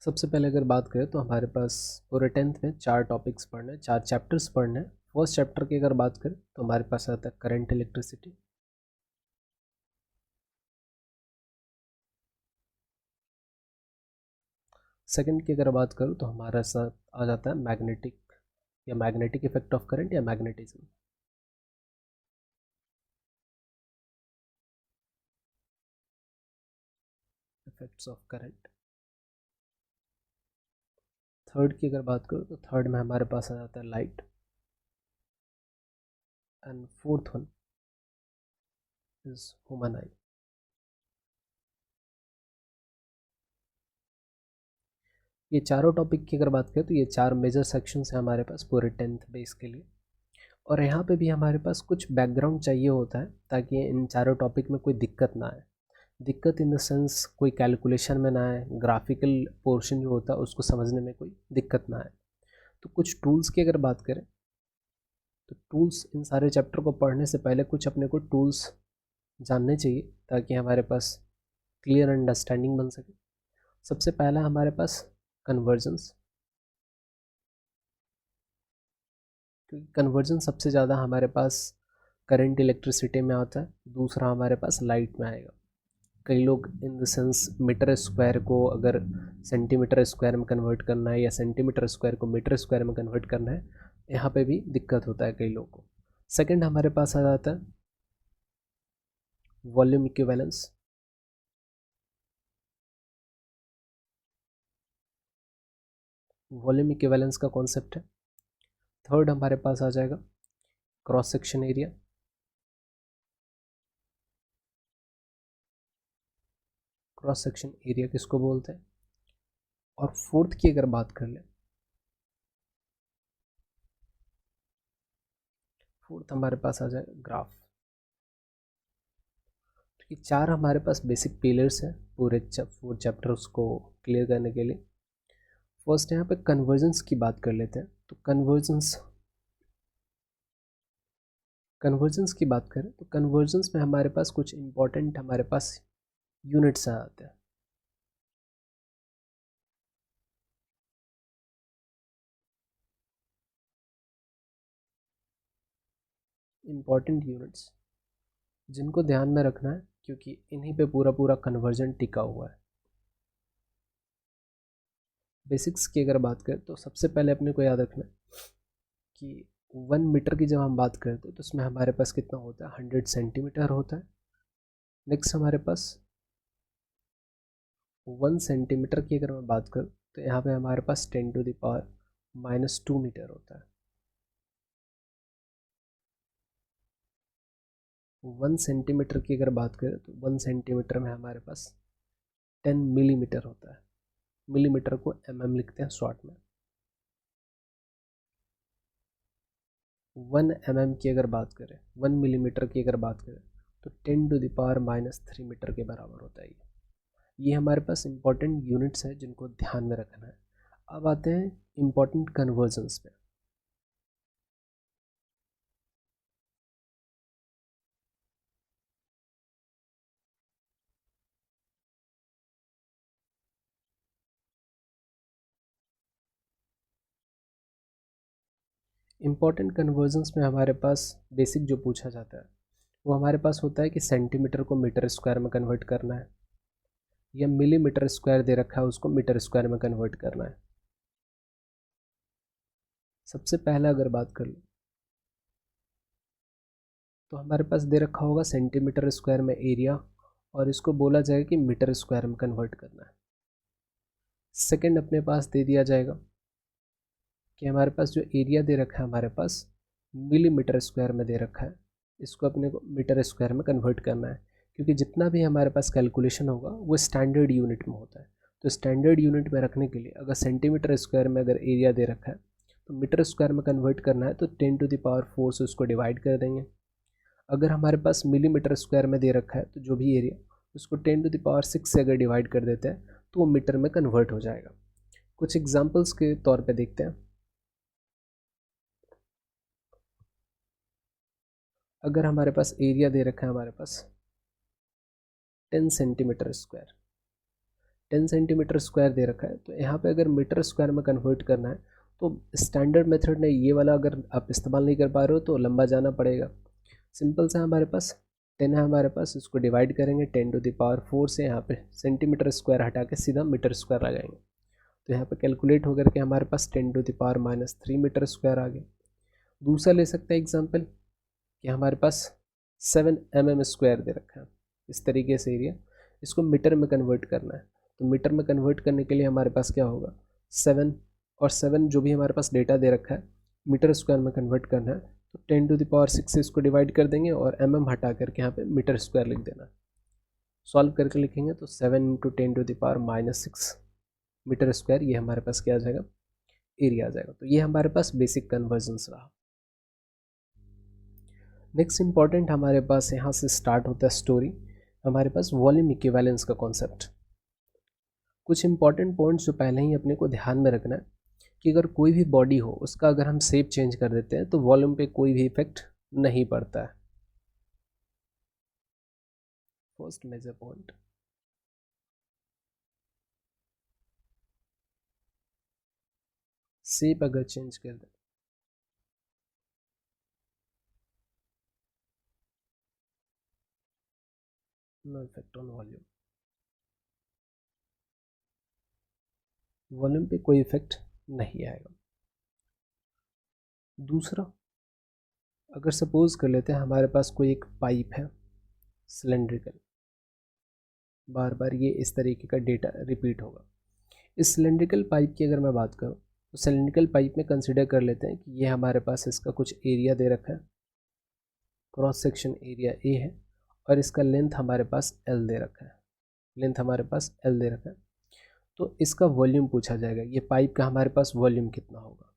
सबसे पहले अगर बात करें तो हमारे पास पूरे 10th में 4 टॉपिक्स पढ़ने हैं, 4 चैप्टर्स पढ़ने हैं। फर्स्ट चैप्टर की अगर बात करें तो हमारे पास आता है करंट इलेक्ट्रिसिटी। सेकंड की अगर बात करूँ तो हमारा साथ आ जाता है मैग्नेटिक इफेक्ट ऑफ करंट या magnetism. Effects of current. Third की अगर बात करूँ तो थर्ड में हमारे पास आ जाता है light. And fourth one is human आई। ये चारों टॉपिक की अगर बात करें तो ये 4 मेजर सेक्शंस हैं हमारे पास पूरे 10th बेस के लिए। और यहाँ पे भी हमारे पास कुछ बैकग्राउंड चाहिए होता है ताकि इन चारों टॉपिक में कोई दिक्कत ना आए। दिक्कत इन द सेंस कोई कैलकुलेशन में ना आए, ग्राफिकल पोर्शन जो होता है उसको समझने में कोई दिक्कत ना आए। तो कुछ टूल्स की अगर बात करें तो टूल्स, इन सारे चैप्टर को पढ़ने से पहले कुछ अपने को टूल्स जानने चाहिए ताकि हमारे पास क्लियर अंडरस्टैंडिंग बन सके। सबसे पहला हमारे पास कन्वर्जन्स, क्योंकि कन्वर्जन सबसे ज़्यादा हमारे पास करंट इलेक्ट्रिसिटी में आता है। दूसरा हमारे पास लाइट में आएगा। कई लोग in the sense metre square को अगर सेंटीमीटर स्क्वायर में कन्वर्ट करना है या सेंटीमीटर स्क्वायर को मीटर स्क्वायर में कन्वर्ट करना है, यहाँ पे भी दिक्कत होता है कई लोगों को। सेकंड हमारे पास आ जाता है वॉल्यूम इक्विवेलेंस। वॉल्यूम इक्विवेलेंस का कॉन्सेप्ट है। थर्ड हमारे पास आ जाएगा cross section area. Cross section area किसको बोलते हैं। और फोर्थ की अगर बात कर ले, फोर्थ हमारे पास आ जाएगा ग्राफ। तो ये चार हमारे पास बेसिक पिलर्स हैं पूरे 4 चैप्टर्स को क्लियर करने के लिए। फर्स्ट यहाँ पे कन्वर्जेंस की बात कर लेते हैं। तो कन्वर्जेंस की बात करें तो कन्वर्जेंस में हमारे पास कुछ इंपॉर्टेंट हमारे पास यूनिट्स आ जाते हैं। इंपॉर्टेंट यूनिट्स जिनको ध्यान में रखना है क्योंकि इन्हीं पे पूरा पूरा कन्वर्जन टिका हुआ है। बेसिक्स की अगर बात करें तो सबसे पहले अपने को याद रखना है कि 1 मीटर की जब हम बात करते हैं तो उसमें हमारे पास कितना होता है, 100 सेंटीमीटर होता है। नेक्स्ट हमारे पास 1 सेंटीमीटर की अगर मैं बात करूँ तो यहाँ पे हमारे पास 10⁻⁻2 मीटर होता है। 1 सेंटीमीटर की अगर बात करें तो 1 सेंटीमीटर में हमारे पास 10 मिलीमीटर होता है। मिलीमीटर को लिखते हैं शॉर्ट में। 1 की अगर बात करें, 1 मिलीमीटर की अगर बात करें तो 10⁻³ मीटर के बराबर होता है। ये हमारे पास इंपॉर्टेंट यूनिट्स हैं जिनको ध्यान में रखना है। अब आते हैं इंपॉर्टेंट कन्वर्जन्स पे। इंपॉर्टेंट कन्वर्जन्स में हमारे पास बेसिक जो पूछा जाता है वो हमारे पास होता है कि सेंटीमीटर को मीटर स्क्वायर में कन्वर्ट करना है या मिलीमीटर स्क्वायर दे रखा है उसको मीटर स्क्वायर में कन्वर्ट करना है। सबसे पहला अगर बात कर लो तो हमारे पास दे रखा होगा सेंटीमीटर स्क्वायर में एरिया और इसको बोला जाएगा कि मीटर स्क्वायर में कन्वर्ट करना है। सेकंड अपने पास दे दिया जाएगा कि हमारे पास जो एरिया दे रखा है हमारे पास मिलीमीटर स्क्वायर में दे रखा है, इसको अपने को मीटर स्क्वायर में कन्वर्ट करना है। क्योंकि जितना भी हमारे पास कैलकुलेशन होगा वो स्टैंडर्ड यूनिट में होता है। तो स्टैंडर्ड यूनिट में रखने के लिए अगर सेंटीमीटर स्क्वायर में अगर एरिया दे रखा है तो मीटर स्क्वायर में कन्वर्ट करना है तो 10⁻⁴ से उसको डिवाइड कर देंगे। अगर हमारे पास मिलीमीटर स्क्वायर में दे रखा है तो जो भी एरिया उसको 10⁻6 से अगर डिवाइड कर देते हैं तो वो मीटर में कन्वर्ट हो जाएगा। कुछ एग्जाम्पल्स के तौर पे देखते हैं। अगर हमारे पास एरिया दे रखा है हमारे पास 10 सेंटीमीटर स्क्वायर, 10 सेंटीमीटर स्क्वायर दे रखा है, तो यहाँ पे अगर मीटर स्क्वायर में कन्वर्ट करना है तो स्टैंडर्ड मेथड ने ये वाला अगर आप इस्तेमाल नहीं कर पा रहे हो तो लंबा जाना पड़ेगा। सिंपल सा हमारे पास 10 है हमारे पास, इसको डिवाइड करेंगे 10⁴ से यहाँ पे सेंटीमीटर स्क्वायर हटा के सीधा मीटर स्क्वायर लगाएंगे, तो यहाँ पे कैलकुलेट होकर के हमारे पास 10⁻³ मीटर स्क्वायर आ गया। दूसरा ले सकते हैं एग्जाम्पल कि हमारे पास 7 mm स्क्वायर दे रखा है, इस तरीके से एरिया, इसको मीटर में कन्वर्ट करना है। तो मीटर में कन्वर्ट करने के लिए हमारे पास क्या होगा, 7 और 7 जो भी हमारे पास डेटा दे रखा है मीटर स्क्वायर में कन्वर्ट करना है, तो 10⁻6 से इसको डिवाइड कर देंगे और mm हटा करके यहाँ पे मीटर स्क्वायर लिख देना। सॉल्व करके लिखेंगे तो 7 × 10⁻⁻6 मीटर स्क्वायर, ये हमारे पास क्या आ जाएगा, एरिया आ जाएगा। तो ये हमारे पास बेसिक कन्वर्जन्स रहा। नेक्स्ट इंपॉर्टेंट हमारे पास यहाँ से स्टार्ट होता है स्टोरी, हमारे पास वॉल्यूम इक्विवेलेंस का कॉन्सेप्ट। कुछ इंपॉर्टेंट पॉइंट्स जो पहले ही अपने को ध्यान में रखना है कि अगर कोई भी बॉडी हो उसका अगर हम शेप चेंज कर देते हैं तो वॉल्यूम पे कोई भी इफेक्ट नहीं पड़ता है। फर्स्ट मेजर पॉइंट, शेप अगर चेंज कर दें no effect on volume, volume पे कोई इफेक्ट नहीं आएगा। दूसरा, अगर सपोज कर लेते हैं हमारे पास कोई एक पाइप है सिलेंड्रिकल, बार बार ये इस तरीके का डेटा रिपीट होगा। इस सिलेंड्रिकल पाइप की अगर मैं बात करूँ तो सिलेंड्रिकल पाइप में कंसिडर कर लेते हैं कि ये हमारे पास इसका कुछ एरिया दे रखा है, क्रॉस सेक्शन एरिया ए है, और इसका लेंथ हमारे पास एल दे रखा है, लेंथ हमारे पास एल दे रखा है। तो इसका वॉल्यूम पूछा जाएगा, ये पाइप का हमारे पास वॉल्यूम कितना होगा।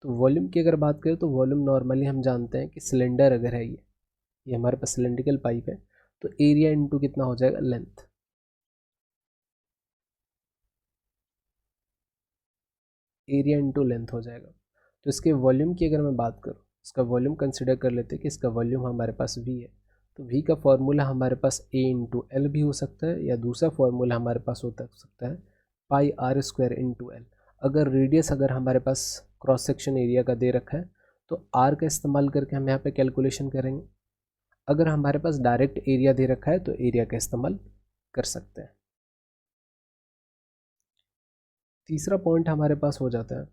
तो वॉल्यूम की अगर बात करें तो वॉल्यूम नॉर्मली हम जानते हैं कि सिलेंडर अगर है ये हमारे पास सिलेंड्रिकल पाइप है, तो एरिया इंटू कितना हो जाएगा, लेंथ। एरिया इंटू लेंथ हो जाएगा। तो इसके वॉल्यूम की अगर मैं बात करूँ, इसका वॉल्यूम कंसिडर कर लेते हैं कि इसका वॉल्यूम हमारे पास v है, तो v का फॉर्मूला हमारे पास a इंटू एल भी हो सकता है, या दूसरा फॉर्मूला हमारे पास हो सकता है πr² इंटू एल। अगर रेडियस अगर हमारे पास क्रॉस सेक्शन एरिया का दे रखा है तो r का इस्तेमाल करके हम यहाँ पे कैलकुलेशन करेंगे। अगर हमारे पास डायरेक्ट एरिया दे रखा है तो एरिया का इस्तेमाल कर सकते हैं। तीसरा पॉइंट हमारे पास हो जाता है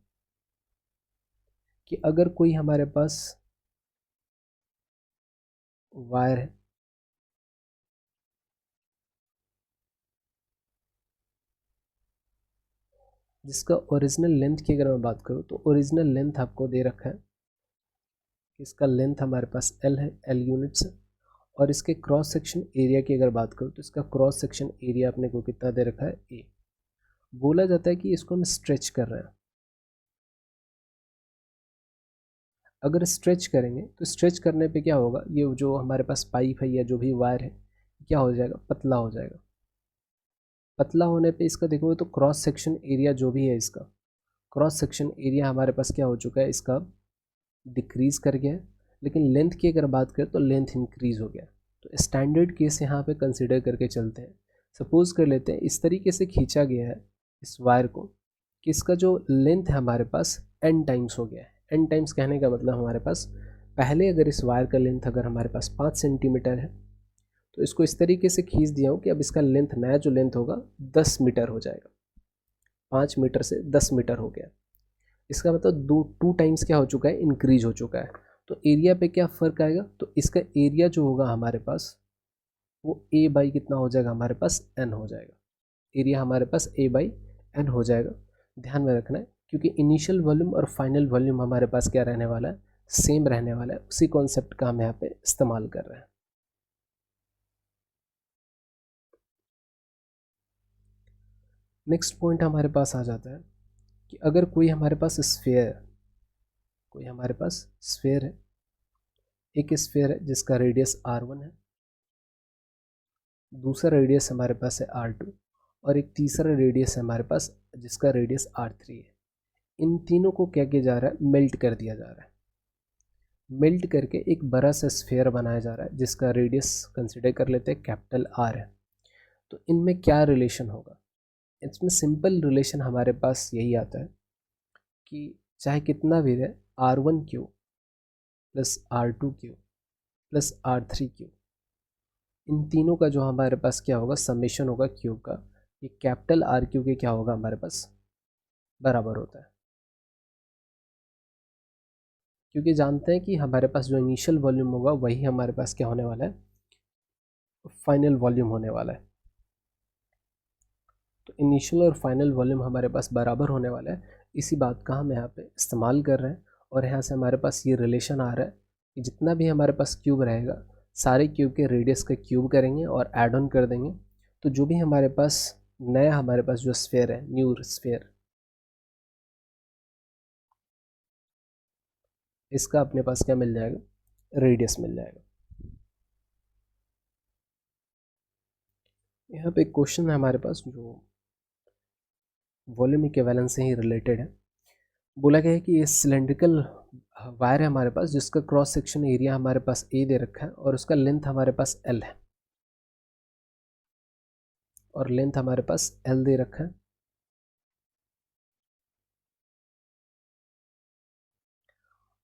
कि अगर कोई हमारे पास वायर है जिसका ओरिजिनल लेंथ की अगर मैं बात करूँ तो ओरिजिनल लेंथ आपको दे रखा है, इसका लेंथ हमारे पास एल है, एल यूनिट्स है, और इसके क्रॉस सेक्शन एरिया की अगर बात करूँ तो इसका क्रॉस सेक्शन एरिया अपने को कितना दे रखा है, ए। बोला जाता है कि इसको हम स्ट्रेच कर रहे हैं। अगर स्ट्रेच करेंगे तो स्ट्रेच करने पे क्या होगा, ये जो हमारे पास पाइप है या जो भी वायर है क्या हो जाएगा, पतला हो जाएगा। पतला होने पे इसका देखोगे तो क्रॉस सेक्शन एरिया जो भी है, इसका क्रॉस सेक्शन एरिया हमारे पास क्या हो चुका है, इसका डिक्रीज़ कर गया है। लेकिन लेंथ की अगर बात करें तो लेंथ इंक्रीज़ हो गया। तो स्टैंडर्ड केस यहाँ पे कंसिडर करके चलते हैं। सपोज कर लेते हैं इस तरीके से खींचा गया है इस वायर को कि इसका जो लेंथ है हमारे पास n टाइम्स हो गया है। n टाइम्स कहने का मतलब हमारे पास पहले अगर इस वायर का लेंथ अगर हमारे पास 5 सेंटीमीटर है तो इसको इस तरीके से खींच दिया हूँ कि अब इसका लेंथ, नया जो लेंथ होगा 10 मीटर हो जाएगा। 5 मीटर से 10 मीटर हो गया। इसका मतलब 2 टाइम्स क्या हो चुका है, इंक्रीज हो चुका है। तो एरिया पे क्या फ़र्क आएगा, तो इसका एरिया जो होगा हमारे पास वो a बाई कितना हो जाएगा, हमारे पास n हो जाएगा। एरिया हमारे पास a बाई n हो जाएगा। ध्यान में रखना है क्योंकि इनिशियल वॉल्यूम और फाइनल वॉल्यूम हमारे पास क्या रहने वाला है, सेम रहने वाला है। उसी कॉन्सेप्ट का हम यहाँ पे इस्तेमाल कर रहे हैं। नेक्स्ट पॉइंट हमारे पास आ जाता है कि अगर कोई हमारे पास स्फेयर है, एक स्फेयर है जिसका रेडियस r1 है, दूसरा रेडियस हमारे पास है r2, और एक तीसरा रेडियस है हमारे पास जिसका रेडियस r3 है। इन तीनों को क्या किया जा रहा है, मेल्ट कर दिया जा रहा है। मेल्ट करके एक बड़ा सा स्फेयर बनाया जा रहा है जिसका रेडियस कंसिडर कर लेते हैं कैपिटल R है। तो इनमें क्या रिलेशन होगा? इसमें सिंपल रिलेशन हमारे पास यही आता है कि चाहे कितना भी रहे, R1 q plus R2 q plus R3 q, इन तीनों का जो हमारे पास क्या होगा, समेशन होगा क्यूब का, ये कैपिटल आर क्यू के क्या होगा हमारे पास बराबर होता है। क्योंकि जानते हैं कि हमारे पास जो इनिशियल वॉल्यूम होगा वही हमारे पास क्या होने वाला है, फाइनल वॉल्यूम होने वाला है। तो इनिशियल और फाइनल वॉल्यूम हमारे पास बराबर होने वाला है, इसी बात का हम यहाँ पे इस्तेमाल कर रहे हैं। और यहाँ से हमारे पास ये रिलेशन आ रहा है कि जितना भी हमारे पास क्यूब रहेगा, सारे क्यूब के रेडियस का क्यूब करेंगे और ऐड ऑन कर देंगे, तो जो भी हमारे पास नया हमारे पास जो स्फेयर है, न्यू स्फेयर, इसका अपने पास क्या मिल जाएगा, रेडियस मिल जाएगा। यहाँ पे एक क्वेश्चन है हमारे पास जो वॉल्यूम इक्विवेलेंस से ही रिलेटेड है। बोला गया है कि ये सिलेंड्रिकल वायर है हमारे पास, जिसका क्रॉस सेक्शन एरिया हमारे पास ए दे रखा है और उसका लेंथ हमारे पास एल है, और लेंथ हमारे पास एल दे रखा है।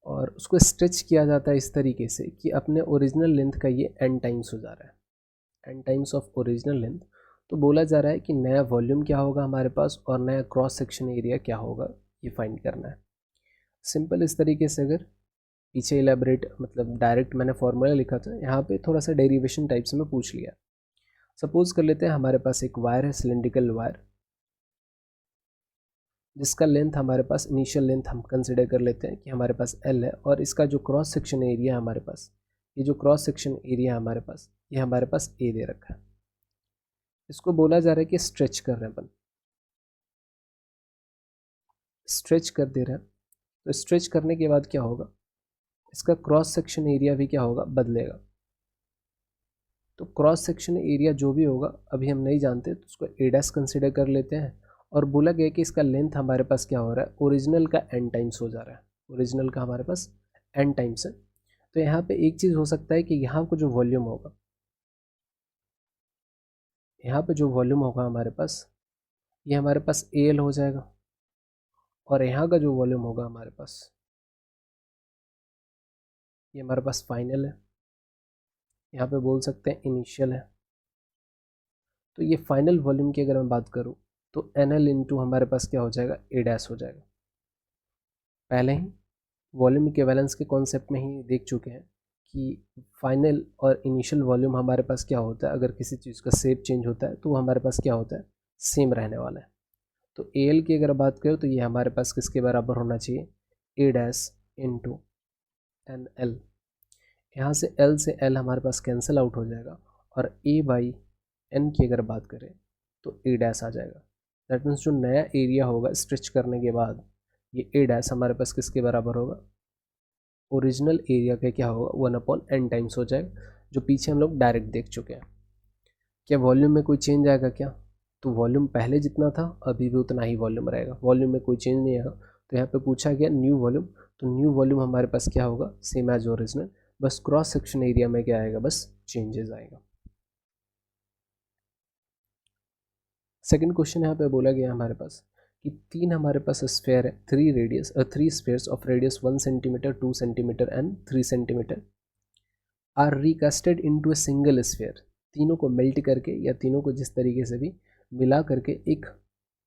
और उसको स्ट्रेच किया जाता है इस तरीके से कि अपने ओरिजिनल लेंथ का ये एन टाइम्स हो जा रहा है, n times of original length. तो बोला जा रहा है कि नया वॉल्यूम क्या होगा हमारे पास और नया क्रॉस सेक्शन एरिया क्या होगा, ये फाइंड करना है। सिंपल इस तरीके से, अगर पीछे इलेबरेट मतलब डायरेक्ट मैंने फॉर्मूला लिखा था, यहाँ पे थोड़ा सा डेरिवेशन टाइप से मैं पूछ लिया। सपोज कर लेते हैं हमारे पास एक वायर है, सिलेंड्रिकल वायर, जिसका लेंथ हमारे पास, इनिशियल लेंथ हम कंसिडर कर लेते हैं कि हमारे पास एल है, और इसका जो क्रॉस सेक्शन एरिया है हमारे पास, ये जो क्रॉस सेक्शन एरिया है हमारे पास, ये हमारे पास ए दे रखा है। इसको बोला जा रहा है कि स्ट्रेच कर रहे हैं अपन, स्ट्रेच कर दे रहे हैं। तो स्ट्रेच करने के बाद क्या होगा, इसका क्रॉस सेक्शन एरिया भी क्या होगा, बदलेगा। तो क्रॉस सेक्शन एरिया जो भी होगा अभी हम नहीं जानते, तो उसको ए डैश कंसिडर कर लेते हैं। और बोला गया कि इसका लेंथ हमारे पास क्या हो रहा है, ओरिजिनल का एन टाइम्स हो जा रहा है, ओरिजिनल का हमारे पास एन टाइम्स है। तो यहाँ पे एक चीज़ हो सकता है कि यहाँ को जो वॉल्यूम होगा, यहाँ पे जो वॉल्यूम होगा हमारे पास, ये हमारे पास ए एल हो जाएगा, और यहाँ का जो वॉल्यूम होगा हमारे पास, ये हमारे पास फाइनल है, यहाँ पे बोल सकते हैं इनिशियल है। तो ये फाइनल वॉल्यूम की अगर मैं बात करूँ, तो एन एल इंटू हमारे पास क्या हो जाएगा, ए डैश हो जाएगा। पहले ही वॉल्यूम इक्विवेलेंस के कॉन्सेप्ट में ही देख चुके हैं कि फाइनल और इनिशियल वॉल्यूम हमारे पास क्या होता है, अगर किसी चीज़ का शेप चेंज होता है तो वो हमारे पास क्या होता है, सेम रहने वाला है। तो ए एल की अगर बात करें तो ये हमारे पास किसके बराबर होना चाहिए, ए डैश इंटू एन एल। यहाँ से एल से एल हमारे पास कैंसिल आउट हो जाएगा, और ए बाई एन की अगर बात करें तो ए डैश आ जाएगा। दैट मीन्स जो नया एरिया होगा स्ट्रेच करने के बाद, ये ए डैश हमारे पास किसके बराबर होगा, ओरिजिनल एरिया का क्या होगा, 1/n टाइम्स हो जाएगा, जो पीछे हम लोग डायरेक्ट देख चुके हैं। क्या वॉल्यूम में कोई चेंज आएगा क्या, तो वॉल्यूम पहले जितना था अभी भी उतना ही वॉल्यूम रहेगा, वॉल्यूम में कोई चेंज नहीं आएगा। तो यहाँ पे पूछा गया न्यू वॉल्यूम, तो न्यू वॉल्यूम हमारे पास क्या होगा, सेम एज ओरिजिनल, बस क्रॉस सेक्शन एरिया में क्या आएगा, बस चेंजेस आएगा। सेकंड क्वेश्चन यहाँ पे बोला गया हमारे पास कि तीन हमारे पास स्फेयर है, three spheres of radius 1 centimetre, 2 centimetre and 3 centimetre are recasted into a single sphere. तीनों को मेल्ट करके या तीनों को जिस तरीके से भी मिला करके एक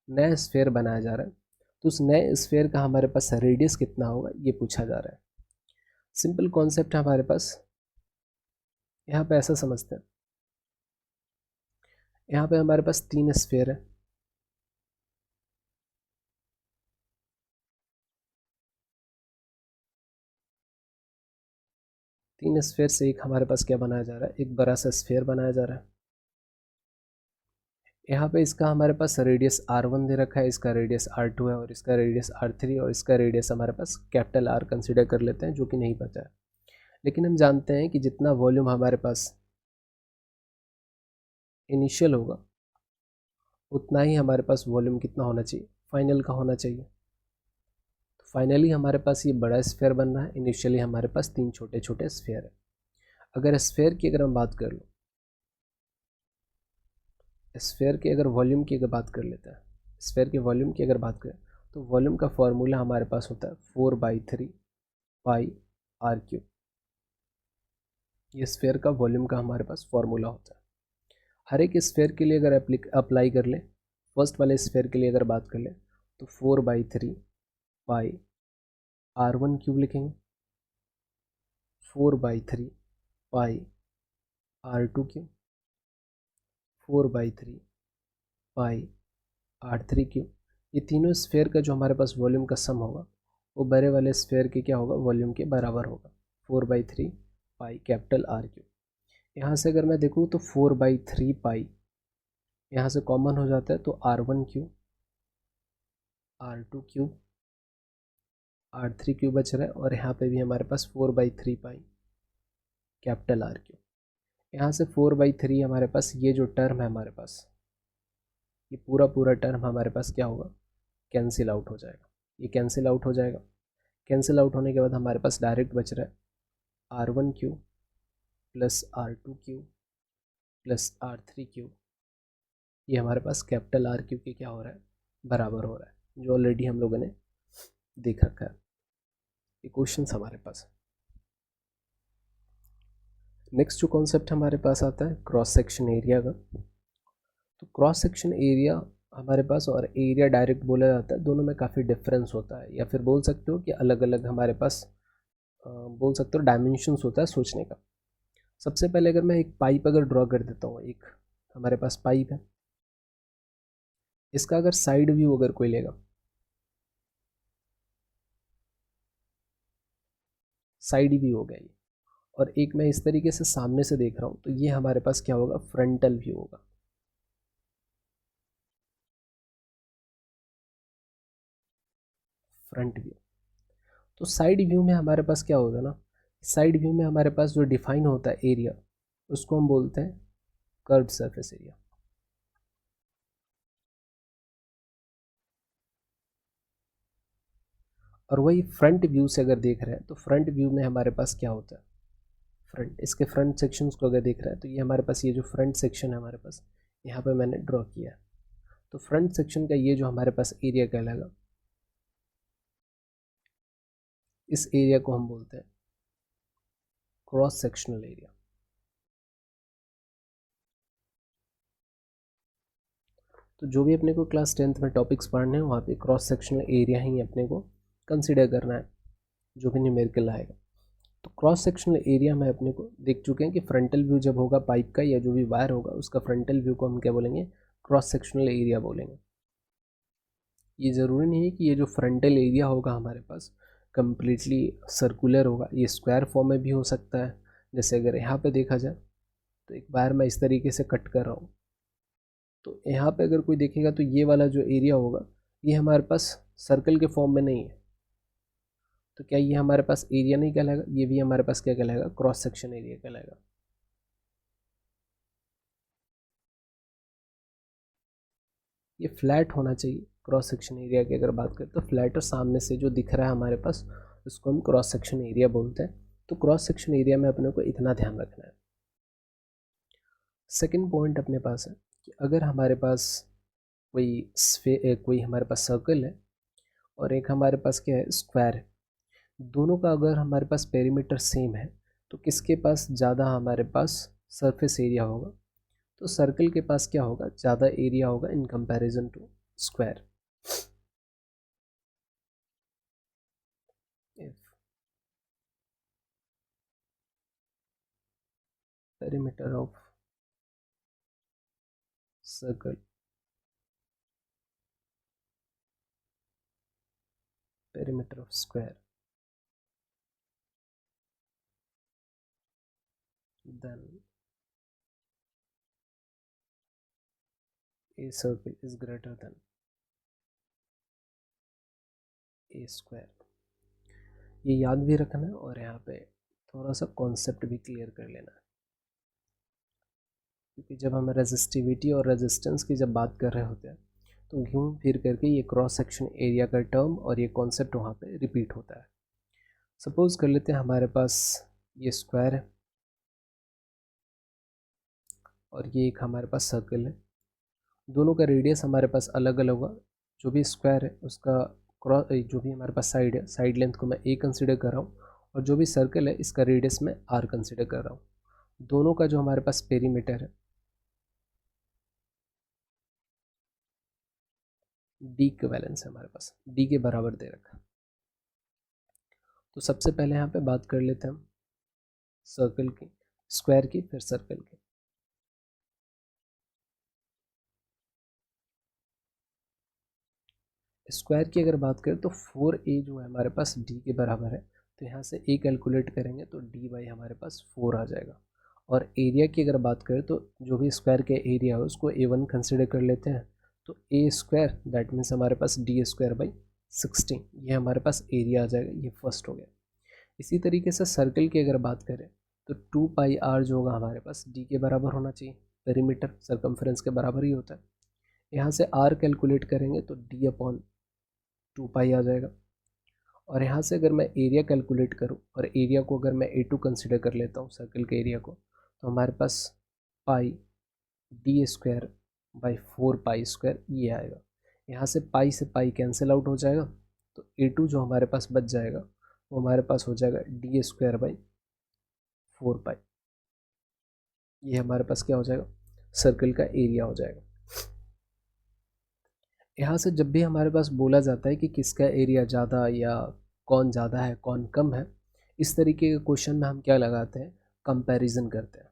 नया स्फेयर बनाया जा रहा है। तो उस नए स्फेयर का हमारे पास रेडियस कितना होगा, ये पूछा जा रहा है। सिंपल कॉन्सेप्ट है हमारे पास, यहाँ पे ऐसा समझते हैं, यहाँ पे हमारे पास तीन स्फेयर है, तीन स्फेयर से एक हमारे पास क्या बनाया जा रहा है, एक बड़ा सा स्फेयर बनाया जा रहा है। यहाँ पे इसका हमारे पास रेडियस R1 दे रखा है, इसका रेडियस R2 है, और इसका रेडियस R3, और इसका रेडियस हमारे पास कैपिटल R कंसिडर कर लेते हैं, जो कि नहीं पता है। लेकिन हम जानते हैं कि जितना वॉल्यूम हमारे पास इनिशियल होगा, उतना ही हमारे पास वॉल्यूम कितना होना चाहिए, फाइनल का होना चाहिए। तो फाइनली हमारे पास ये बड़ा स्फेयर बन रहा है, इनिशियली हमारे पास तीन छोटे छोटे स्फेयर है। अगर स्फेयर की अगर हम बात कर लो, स्फेयर की अगर वॉल्यूम की अगर बात कर लेते हैं, स्फेयर के वॉल्यूम की अगर बात करें तो वॉल्यूम का फॉर्मूला हमारे पास होता है 4/3 पाई आर क्यूब। ये स्फेयर का वॉल्यूम का हमारे पास फॉर्मूला होता है। हर एक स्फेयर के लिए अगर अप्लाई कर लें, फर्स्ट वाले स्फेयर के लिए अगर बात कर लें तो 4/3 पाई r1 क्यूब लिखेंगे, 4/3 पाई r2 क्यूब, 4/3 पाई r3 क्यूब। ये तीनों स्फेयर का जो हमारे पास वॉल्यूम का सम होगा वो बड़े वाले स्फेयर के क्या होगा, वॉल्यूम के बराबर होगा, 4/3 पाई कैपिटल आर क्यूब। यहाँ से अगर मैं देखूँ तो 4/3 पाई यहाँ से कॉमन हो जाता है तो r1 cube, r2 cube, r3 cube बच रहा है, और यहाँ पे भी हमारे पास 4/3 पाई कैपिटल आर क्यूब। यहाँ से 4/3 हमारे पास ये जो टर्म है हमारे पास, ये पूरा टर्म हमारे पास क्या होगा, कैंसिल आउट हो जाएगा। ये कैंसिल आउट हो जाएगा। कैंसिल आउट होने के बाद हमारे पास डायरेक्ट बच रहा है r1 cube plus r2 cube plus r3 cube. ये हमारे पास कैपिटल आर क्यूब के क्या हो रहा है, बराबर हो रहा है, जो ऑलरेडी हम लोगों ने देख रखा है। ये क्वेश्चन हमारे पास। नेक्स्ट जो कॉन्सेप्ट हमारे पास आता है क्रॉस सेक्शन एरिया का। तो क्रॉस सेक्शन एरिया हमारे पास और एरिया डायरेक्ट बोला जाता है, दोनों में काफ़ी डिफरेंस होता है, या फिर बोल सकते हो कि अलग अलग हमारे पास बोल सकते हो डायमेंशंस होता है सोचने का। सबसे पहले अगर मैं एक पाइप अगर ड्रॉ कर देता हूँ, एक हमारे पास पाइप है, इसका अगर साइड व्यू अगर कोई लेगा, साइड व्यू हो गया ये, और एक मैं इस तरीके से सामने से देख रहा हूँ, तो ये हमारे पास क्या होगा, फ्रंटल व्यू होगा। Front view. तो साइड व्यू में हमारे पास क्या होगा ना, साइड व्यू में हमारे पास जो डिफाइन होता है एरिया, उसको हम बोलते हैं कर्व्ड सरफेस एरिया। और वही फ्रंट व्यू से अगर देख रहे हैं तो फ्रंट व्यू में हमारे पास क्या होता है, फ्रंट, इसके फ्रंट सेक्शंस को अगर देख रहे हैं तो ये हमारे पास ये जो फ्रंट सेक्शन है हमारे पास, यहाँ पे मैंने ड्रॉ किया है। तो फ्रंट सेक्शन का ये जो हमारे पास एरिया कहलाएगा, इस एरिया को हम बोलते हैं क्रॉस सेक्शनल एरिया। तो जो भी अपने को क्लास 10th में टॉपिक्स पढ़ने हैं वहाँ पे क्रॉस सेक्शनल एरिया ही अपने को कंसिडर करना है, जो भी न्यूमेरिकल आएगा। तो क्रॉस सेक्शनल एरिया में अपने को देख चुके हैं कि फ्रंटल व्यू जब होगा पाइप का या जो भी वायर होगा उसका फ्रंटल व्यू को हम क्या बोलेंगे, क्रॉस सेक्शनल एरिया बोलेंगे। ये ज़रूरी नहीं है कि ये जो फ्रंटल एरिया होगा हमारे पास कम्प्लीटली सर्कुलर होगा, ये स्क्वायर फॉर्म में भी हो सकता है। जैसे अगर यहाँ पे देखा जाए तो एक वायर मैं इस तरीके से कट कर रहा हूँ, तो यहाँ पे अगर कोई देखेगा तो ये वाला जो एरिया होगा ये हमारे पास सर्कल के फॉर्म में नहीं है, तो क्या ये हमारे पास एरिया नहीं कहलाएगा, ये भी हमारे पास क्या कहलाएगा, क्रॉस सेक्शन एरिया कहलाएगा। ये फ्लैट होना चाहिए क्रॉस सेक्शन एरिया की अगर बात करें तो, फ्लैट और सामने से जो दिख रहा है हमारे पास उसको हम क्रॉस सेक्शन एरिया बोलते हैं। तो क्रॉस सेक्शन एरिया में अपने को इतना ध्यान रखना है। सेकंड पॉइंट अपने पास है कि अगर हमारे पास कोई हमारे पास सर्कल है और एक हमारे पास क्या है, स्क्वायर है, दोनों का अगर हमारे पास पेरीमीटर सेम है तो किसके पास ज़्यादा हमारे पास सरफेस एरिया होगा, तो सर्कल के पास क्या होगा, ज़्यादा एरिया होगा in comparison to square. If perimeter of circle, perimeter of square, then a circle is greater than a square। ये याद भी रखना है और यहाँ पे थोड़ा सा कॉन्सेप्ट भी क्लियर कर लेना है, क्योंकि जब हम रेजिस्टिविटी और रेजिस्टेंस की जब बात कर रहे होते हैं तो घूम फिर करके ये क्रॉस सेक्शन एरिया का टर्म और ये कॉन्सेप्ट वहाँ पे रिपीट होता है। सपोज कर लेते हैं हमारे पास ये स्क्वायर है और ये एक हमारे पास सर्कल है, दोनों का रेडियस हमारे पास अलग अलग होगा। जो भी स्क्वायर है उसका क्रॉस, जो भी हमारे पास साइड है, साइड लेंथ को मैं ए कंसिडर कर रहा हूँ, और जो भी सर्कल है इसका रेडियस मैं आर कंसिडर कर रहा हूँ। दोनों का जो हमारे पास पेरीमीटर है डी इक्विवेलेंस है, हमारे पास डी के बराबर दे रखा है। तो सबसे पहले यहाँ पे बात कर लेते हैं हम सर्कल की, स्क्वायर की, फिर सर्कल की। स्क्वायर की अगर बात करें तो 4a जो है हमारे पास d के बराबर है, तो यहाँ से a कैलकुलेट करेंगे तो d बाई हमारे पास 4 आ जाएगा। और एरिया की अगर बात करें तो जो भी स्क्वायर के एरिया है उसको a1 कंसिडर कर लेते हैं, तो a स्क्वायर दैट मीन्स हमारे पास d स्क्वायर बाई 16, ये हमारे पास एरिया आ जाएगा। ये फर्स्ट हो गया। इसी तरीके से सर्कल की अगर बात करें तो 2 पाई आर जो होगा हमारे पास d के बराबर होना चाहिए, पेरीमीटर सर्कमफ्रेंस के बराबर ही होता है। यहाँ से r कैलकुलेट करेंगे तो d अपॉन 2 पाई आ जाएगा। और यहाँ से अगर मैं एरिया कैलकुलेट करूँ और एरिया को अगर मैं A2 कंसिडर कर लेता हूँ सर्कल के एरिया को, तो हमारे पास pi d square by 4 pi square ये आएगा। यहाँ से पाई कैंसिल आउट हो जाएगा, तो A2 जो हमारे पास बच जाएगा वो हमारे पास हो जाएगा डी स्क्वायर बाई 4 पाई। ये हमारे पास क्या हो जाएगा, सर्कल का एरिया हो जाएगा। यहाँ से जब भी हमारे पास बोला जाता है कि किसका एरिया ज़्यादा या कौन ज़्यादा है कौन कम है, इस तरीके के क्वेश्चन में हम क्या लगाते हैं, कंपैरिजन करते हैं।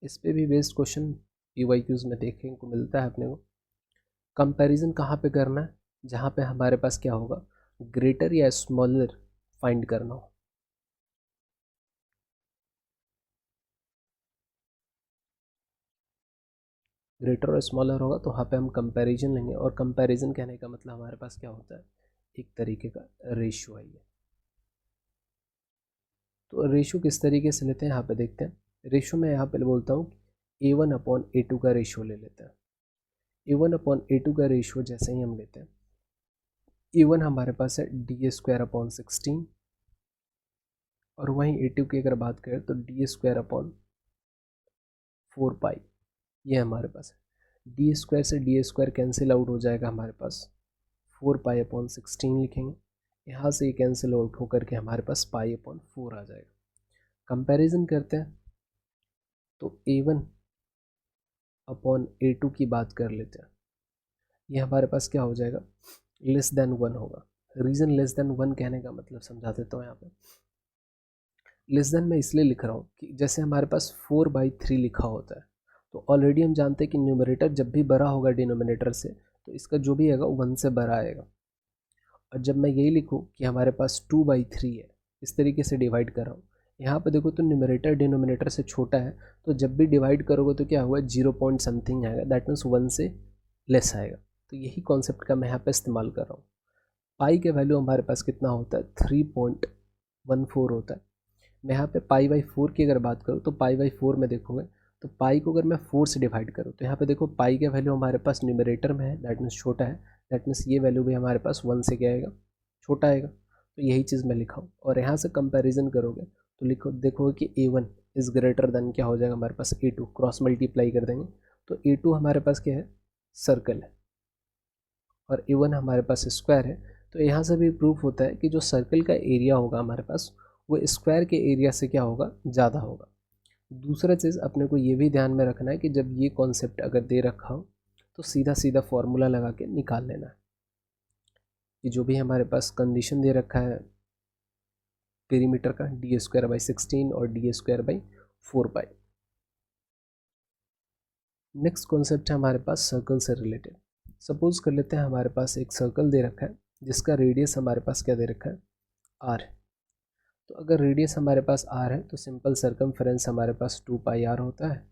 इस पे भी बेस्ड क्वेश्चन पीवाईक्यूज में देखने को मिलता है अपने को। कंपैरिजन कहाँ पे करना है, जहाँ पे हमारे पास क्या होगा, ग्रेटर या स्मॉलर फाइंड करना हो। ग्रेटर और स्मॉलर होगा तो वहाँ पे हम कंपैरिजन लेंगे, और कंपैरिजन कहने का मतलब हमारे पास क्या होता है, एक तरीके का रेशियो है ये। तो रेशो किस तरीके से लेते हैं यहाँ पे देखते हैं। रेशो में यहाँ पे बोलता हूँ A1/A2 का रेशो ले लेते हैं। A1/A2 का रेशो जैसे ही हम लेते हैं, A1 हमारे पास है D² अपॉन 16, और वहीं A2 की अगर बात करें तो D² अपॉन 4 पाई, ये हमारे पास है। D² से D² कैंसिल आउट हो जाएगा हमारे पास, 4 पाई/16 लिखेंगे। यहाँ से ये कैंसिल आउट होकर के हमारे पास पाई/4 आ जाएगा। कंपैरिजन करते हैं तो A1/A2 की बात कर लेते हैं। ये हमारे पास क्या हो जाएगा, लेस देन 1 होगा। रीज़न लेस देन 1 कहने का मतलब समझा देता हूँ यहाँ पे। लेस देन मैं इसलिए लिख रहा हूँ कि जैसे हमारे पास 4/3 लिखा होता है, तो ऑलरेडी हम जानते हैं कि न्यूमरेटर जब भी बड़ा होगा डिनोमिनेटर से, तो इसका जो भी आएगा 1 से बड़ा आएगा। और जब मैं यही लिखूँ कि हमारे पास 2/3 है, इस तरीके से डिवाइड कर रहा हूँ, यहाँ पे देखो तो न्यूमरेटर डिनोमिनेटर से छोटा है, तो जब भी डिवाइड करोगे तो क्या होगा, 0 पॉइंट समथिंग आएगा, दैट मीन्स 1 से लेस आएगा। तो यही कॉन्सेप्ट का मैं यहाँ पे इस्तेमाल कर रहा हूँ। पाई के वैल्यू हमारे पास कितना होता है, 3.14 होता है। मैं यहाँ पे पाई/4 की अगर बात करूँ तो पाई/4 में देखोगे तो पाई को अगर मैं 4 से डिवाइड करूँ तो यहाँ पे देखो पाई का वैल्यू हमारे पास न्यूमरेटर में है, दैट मीन्स छोटा है, दैट मीन्स ये वैल्यू भी हमारे पास 1 से क्या आएगा, छोटा आएगा। तो यही चीज़ मैं लिखा हूँ। और यहाँ से कंपैरिजन करोगे तो लिखो देखोगे कि A1 इज़ ग्रेटर देन क्या हो जाएगा हमारे पास A2, क्रॉस मल्टीप्लाई कर देंगे तो A2 हमारे पास क्या है, सर्कल है, और A1 हमारे पास स्क्वायर है। तो यहाँ से भी प्रूफ होता है कि जो सर्कल का एरिया होगा हमारे पास वो स्क्वायर के एरिया से क्या होगा, ज़्यादा होगा। दूसरा चीज़ अपने को ये भी ध्यान में रखना है कि जब ये कॉन्सेप्ट अगर दे रखा हो तो सीधा सीधा फॉर्मूला लगा के निकाल लेना है कि जो भी हमारे पास कंडीशन दे रखा है पेरीमीटर का D²/16 और D²/4 पाई। नेक्स्ट कॉन्सेप्ट है हमारे पास सर्कल से रिलेटेड। सपोज कर लेते हैं हमारे पास एक सर्कल दे रखा है जिसका रेडियस हमारे पास क्या दे रखा है, R है। तो अगर रेडियस हमारे पास R है तो सिंपल सर्कमफ्रेंस हमारे पास 2 पाई R होता है,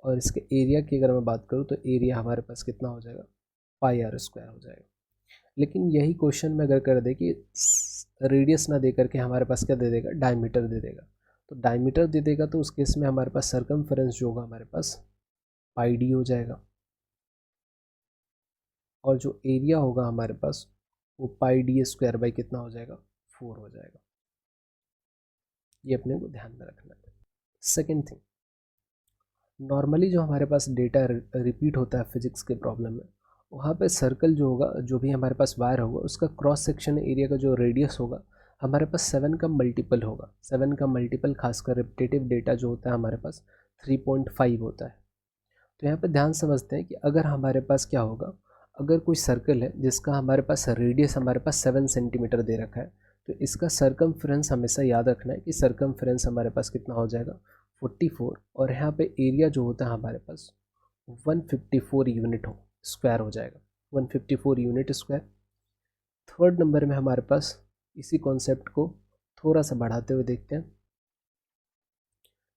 और इसके एरिया की अगर मैं बात करूँ तो एरिया हमारे पास कितना हो जाएगा, πr² हो जाएगा। लेकिन यही क्वेश्चन में अगर कर दे कि रेडियस ना दे करके हमारे पास क्या दे देगा, डायमीटर दे देगा, तो डायमीटर दे देगा तो उस केस में हमारे पास सर्कमफ्रेंस जो होगा हमारे पास πd हो जाएगा, और जो एरिया होगा हमारे पास वो πd² बाई कितना हो जाएगा, 4 हो जाएगा। ये अपने को ध्यान में रखना है। सेकेंड थिंग, नॉर्मली जो हमारे पास डेटा रिपीट होता है फिजिक्स के प्रॉब्लम में, वहाँ पे सर्कल जो होगा, जो भी हमारे पास वायर होगा, उसका क्रॉस सेक्शन एरिया का जो रेडियस होगा हमारे पास 7 का मल्टीपल होगा। 7 का मल्टीपल खासकर रिपीटेटिव डेटा जो होता है हमारे पास 3.5 होता है। तो यहाँ पे ध्यान समझते हैं कि अगर हमारे पास क्या होगा, अगर कोई सर्कल है जिसका हमारे पास रेडियस हमारे पास 7 सेंटीमीटर दे रखा है, तो इसका सरकमफ्रेंस हमेशा याद रखना है कि सरकमफ्रेंस हमारे पास कितना हो जाएगा 44, और यहाँ पे एरिया जो होता है हमारे पास 154 यूनिट हो स्क्वायर हो जाएगा, 154 यूनिट स्क्वायर। थर्ड नंबर में हमारे पास इसी कॉन्सेप्ट को थोड़ा सा बढ़ाते हुए देखते हैं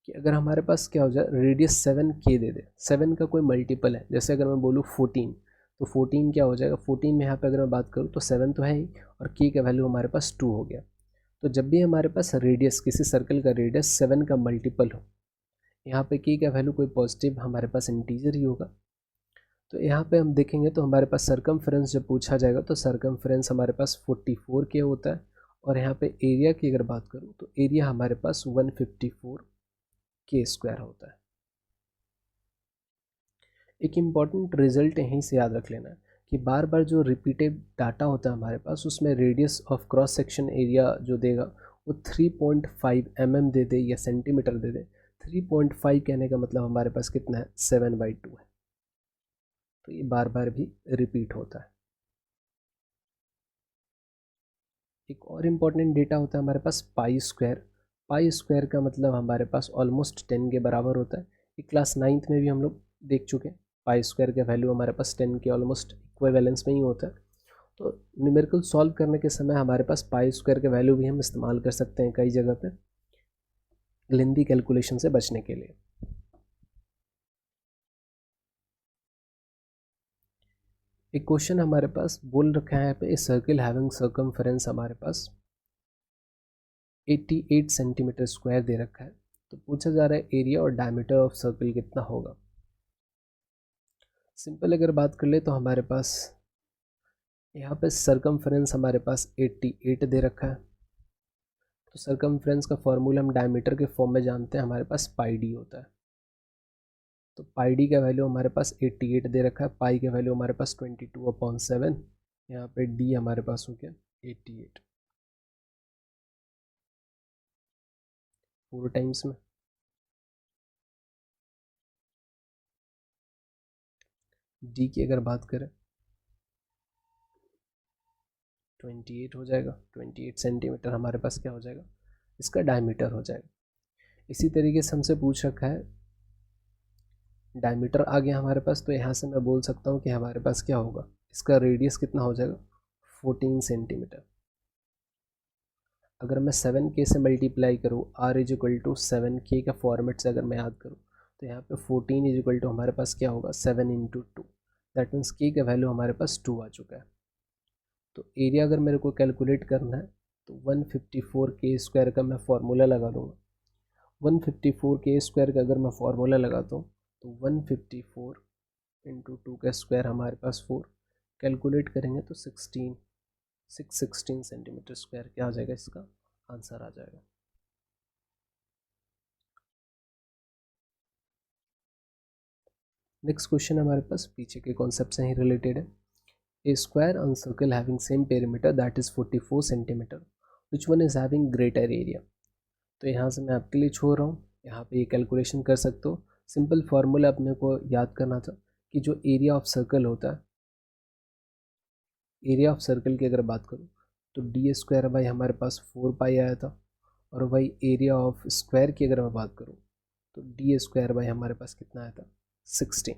कि अगर हमारे पास क्या हो जाए, रेडियस 7K दे दे, 7 का कोई मल्टीपल है, जैसे अगर मैं बोलूँ 14, तो 14 क्या हो जाएगा, 14 में यहाँ पे अगर मैं बात करूँ तो 7 तो है ही, और K का वैल्यू हमारे पास 2 हो गया। तो जब भी हमारे पास रेडियस, किसी सर्कल का रेडियस 7 का मल्टीपल हो, यहाँ पे K का वैल्यू कोई पॉजिटिव हमारे पास इंटीजर ही होगा। तो यहाँ पे हम देखेंगे तो हमारे पास सरकमफ्रेंस जब पूछा जाएगा तो सरकमफ्रेंस हमारे पास 44K होता है, और यहाँ पे एरिया की अगर बात करूँ तो एरिया हमारे पास 154K स्क्वायर होता है। एक इम्पॉर्टेंट रिजल्ट यहीं से याद रख लेना है कि बार बार जो रिपीटेड डाटा होता है हमारे पास, उसमें radius of cross section area जो देगा वो 3.5 mm दे दे या सेंटीमीटर दे दे। 3.5 कहने का मतलब हमारे पास कितना है, 7/2 है। तो ये बार बार भी रिपीट होता है। एक और इम्पॉर्टेंट डेटा होता है हमारे पास पाई स्क्वायर। पाई स्क्वायर का मतलब हमारे पास ऑलमोस्ट 10 के बराबर होता है। ये क्लास 9th में भी हम लोग देख चुके हैं। पाई स्क्वायर का वैल्यू हमारे पास 10 के ऑलमोस्ट इक्विवेलेंस में ही होता है। तो न्यूमेरिकल सॉल्व करने के समय हमारे पास पाई स्क्वायर के वैल्यू भी हम इस्तेमाल कर सकते हैं कई जगह पे, लेंदी कैलकुलेशन से बचने के लिए। एक क्वेश्चन हमारे पास बोल रखा है यहाँ पे, ए सर्किल हैविंग सर्कमफेरेंस हमारे पास 88 सेंटीमीटर स्क्वायर दे रखा है। तो पूछा जा रहा है एरिया और डायमीटर ऑफ सर्कल कितना होगा। सिंपल अगर बात कर ले तो हमारे पास यहाँ पे सर्कमफेरेंस हमारे पास 88 दे रखा है। तो सर्कमफ्रेंस का फॉर्मूला हम डायमीटर के फॉर्म में जानते हैं, हमारे पास पाई डी होता है। तो पाई डी का वैल्यू हमारे पास 88 दे रखा है, पाई का वैल्यू हमारे पास 22/7, यहाँ पे डी हमारे पास हो गया 88 4 टाइम्स में। डी की अगर बात करें 28 हो जाएगा, 28 सेंटीमीटर हमारे पास क्या हो जाएगा, इसका डायमीटर हो जाएगा। इसी तरीके से हमसे पूछ रखा है डायमीटर आ गया हमारे पास, तो यहाँ से मैं बोल सकता हूँ कि हमारे पास क्या होगा, इसका रेडियस कितना हो जाएगा 14 सेंटीमीटर। अगर मैं 7K से मल्टीप्लाई करूँ, R = 7K का फॉर्मेट से अगर मैं याद करूँ, तो यहाँ पे 14 = हमारे पास क्या होगा 7 × 2, दैट मीन्स K का वैल्यू हमारे पास 2 आ चुका है। तो एरिया अगर मेरे को कैलकुलेट करना है तो 154K स्क्वायर का मैं फार्मूला लगा दूँगा। 154K स्क्वायर का अगर मैं फार्मूला लगाता हूँ तो 154 × 2 का स्क्वायर हमारे पास 4, कैलकुलेट करेंगे तो 616 सेंटीमीटर स्क्वायर क्या आ जाएगा, इसका आंसर आ जाएगा। नेक्स्ट क्वेश्चन हमारे पास पीछे के कॉन्सेप्ट से ही रिलेटेड है। A square on circle having same perimeter that is 44 centimetre, which one is having greater area. तो यहाँ से मैं आपके लिए छोड़ रहा हूँ, यहाँ पे ये कैलकुलेशन कर सकते हो। सिंपल फार्मूला अपने को याद करना था कि जो एरिया ऑफ सर्कल होता है, एरिया ऑफ सर्कल की अगर बात करूँ तो d² बाई हमारे पास 4 पाई आया था, और वही एरिया ऑफ स्क्वायर की अगर मैं बात करूँ तो d² बाई हमारे पास कितना आया था 16।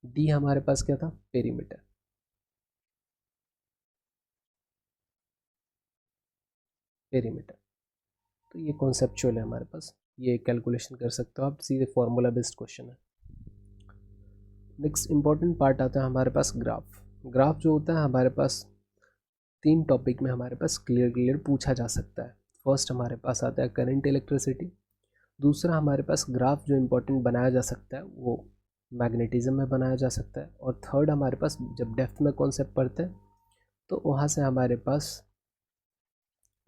d हमारे पास क्या था, पेरीमीटर। पेरीमीटर तो ये कॉन्सेप्चुअल है हमारे पास, ये कैलकुलेशन कर सकते हो आप, सीधे फॉर्मूला बेस्ड क्वेश्चन है। नेक्स्ट इंपॉर्टेंट पार्ट आता है हमारे पास ग्राफ। ग्राफ जो होता है हमारे पास 3 टॉपिक में हमारे पास क्लियर पूछा जा सकता है। फर्स्ट हमारे पास आता है करंट इलेक्ट्रिसिटी, दूसरा हमारे पास ग्राफ जो इम्पोर्टेंट बनाया जा सकता है वो मैग्नेटिज्म में बनाया जा सकता है, और थर्ड हमारे पास जब डेप्थ में कॉन्सेप्ट पढ़ते हैं तो वहाँ से हमारे पास